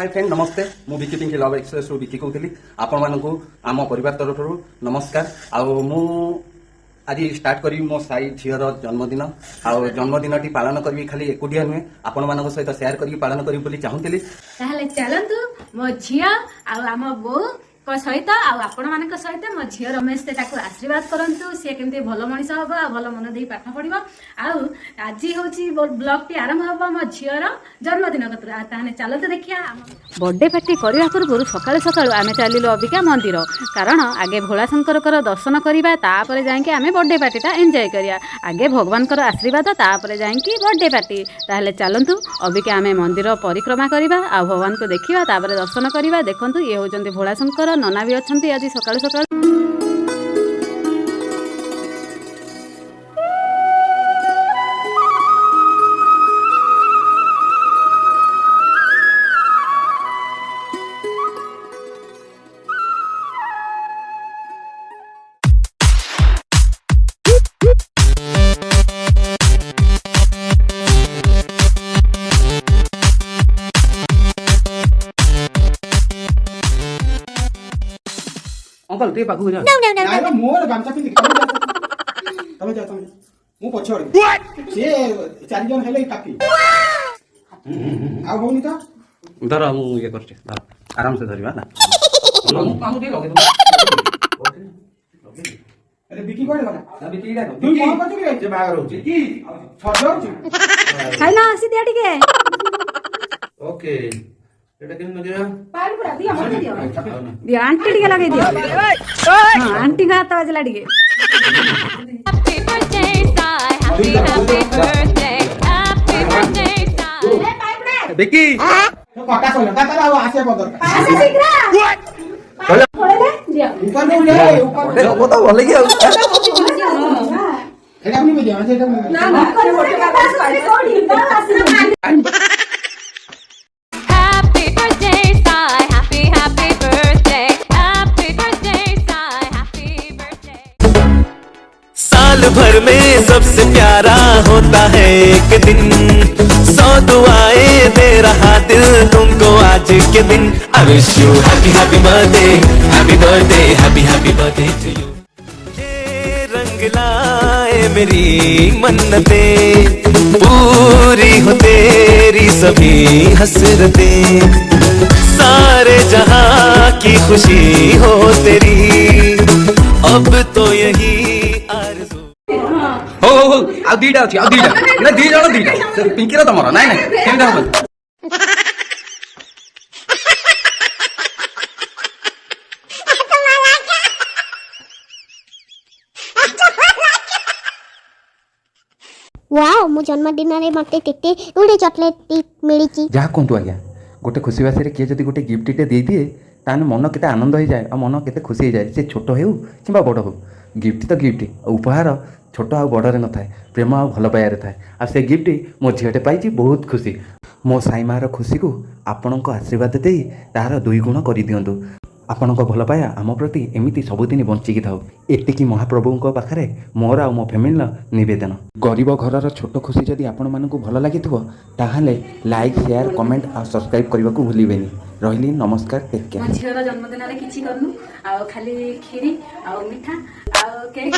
hi friend नमस्ते मु Vicky Pinky love express रु विकी कहूली आपण मानकु आम परिवार तरफ नमस्कार आउ मु आज स्टार्ट करी मो साई झीर जन्मदिन आउ जन्मदिन टी पालन करी खाली एकुटिया नुहे आपण मानक सहित शेयर करी पालन करी बोली चाहूली चलतु मो झील आम बो सहित आपण मान सहित मो झी रमेश से आशीर्वाद करंतु सी केमती भल मनीष हम भल मन दे पाठ पढ़ो आज हूँ ब्लॉग टी आरंभ हम मो झीर जन्मदिन ताने चलते देखिया बर्थडे पार्टी करने पूर्व सकाळु सकाळु आमे चलिलु अबिका मंदिर कारण आगे भोला शंकर दर्शन करवा तापर जाके आमे बर्थडे पार्टीटा एंजॉय करिया आगे भगवान आशीर्वाद तापर जाके बर्थडे पार्टी ताहले चलतु अबिका आमे मंदिर परिक्रमा करवा आ भगवान को देखिया तापर दर्शन करवा देखंतु ये होचंती भोला शंकर नना भी अच्छा आज सकाळु सकाळु अंकल टे पाखु जा नाइ मोर गामछा पिंधि तमे जा मु पछोड़ से चारि जन हेले काफी आ होनी त धर मु ये करछे आराम से धरिबा ना मु कामु टे लगे दो अरे बिकी कोडे गला ना बिकी डा तू कोन करछ के जे बागर होची की छड़ होची खाइना आसी दिया टिके ओके एटा केन मजा पार पूरा दिया मत दियो दिया आंटी टिके लगे दियो हां आंटी का हाथ बजला टिके happy birthday Sai happy birthday happy birthday Sai ए पाइपड़े बिकी तो कटा सोला कटा आ आसे बदर आसे शीघ्र थोड़े ले दियो ऊपर में ले ऊपर वो तो भले गया एटा अपनी में जा एटा ना ना कर फोटो का पास वाले थोड़ी ना आसी साल भर में सबसे प्यारा होता है एक दिन 100 दुआएं दे रहा दिल तुमको आज के दिन I wish you happy happy birthday happy birthday happy happy birthday to you ये रंग लाए मेरी मन्नतें पूरी हो तेरी सभी हसरतें सारे जहां की खुशी हो तेरी अब तो यही आरज़ू हो हो हो आ दीटा अछि आ दीटा ना दी जण दीटा पिंकी रा तमरा नाइ नाइ केमिता हो वाओ मो जन्मदिन रे मते केते उडे चॉकलेट मिलिची जहाँ कहतु आज्ञा गोटे खुशी बासी किए जब गोटे गिफ्टटे दे दिए ताने मन केते आनंद हो जाए और मन केते खुशी हो जाए से छोट हो कि बड़ हो गिफ्ट तो गिफ्ट उपहार छोट आ बड़े न थाए प्रेम आ भल पाइबार थाए आ से गिफ्ट मो झीटे पाई बहुत खुशी मो साई मार खुशी को आपण आशीर्वाद दे तार 2 गुण कर दिंतु आपण भल पाया आम प्रति एमती सबुदिन बंचिकी थाउ एतिकी महाप्रभु पाखे मोर आ मो फैमिली नवेदन गरीब घर छोट खुशी जदि आपण मानक भल लगी ताहले लाइक शेयर कमेंट और सब्सक्राइब करने को भूलिबेनी रही नमस्कार टेक केयर झीर जन्मदिन रे किछि करनु आ खाली खीरी आ मिठा आ केक